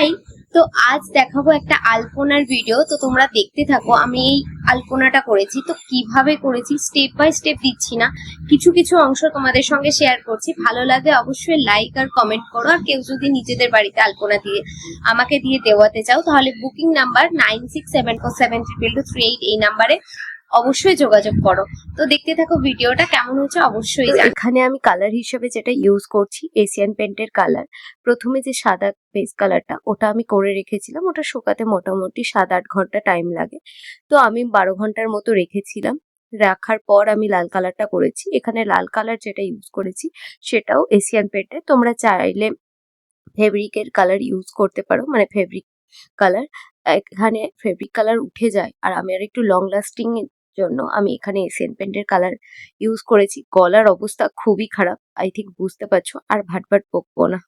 High, তো আজ দেখাবো একটা আলপনার ভিডিও। তো তোমরা দেখতে থাকো। আমি এই আলপনাটা করেছি, তো কিভাবে করেছি স্টেপ বাই স্টেপ দিচ্ছি না, কিছু কিছু অংশ তোমাদের সঙ্গে শেয়ার করছি। ভালো লাগে অবশ্যই লাইক আর কমেন্ট করো। আর কেউ যদি নিজেদের বাড়িতে আলপনা দিয়ে আমাকে দিয়ে দেওয়াতে চাও, তাহলে বুকিং নাম্বার 9674732238 এই নাম্বারে অবশ্যই যোগাযোগ করো। তো দেখতে থাকো ভিডিওটা, কেমন হচ্ছে অবশ্যই জানাও। এখানে আমি কালার হিসেবে যেটা ইউজ করছি এশিয়ান পেন্টের কালার। প্রথমে যে সাদা বেস কালারটা ওটা আমি করে রেখেছিলাম, ওটা শুকাতে মোটামুটি 7-8 ঘন্টা টাইম লাগে। তো আমি 12 ঘন্টার মতো রেখেছিলাম। রাখার পর আমি লাল কালারটা করেছি। এখানে লাল কালার যেটা ইউজ করেছি সেটাও এশিয়ান পেন্টের। তোমরা চাইলে ফেব্রিকের কালার ইউজ করতে পারো, মানে ফেব্রিক কালার। এখানে ফেব্রিক কালার উঠে যায়, আর আমি আর একটু লং লাস্টিং এর জন্য আমি এখানে এশিয়ান পেন্টের কালার ইউজ করেছি। গলার অবস্থা খুবই খারাপ, আই থিঙ্ক বুঝতে পারছো। আর ভাট ভাট বকবো না।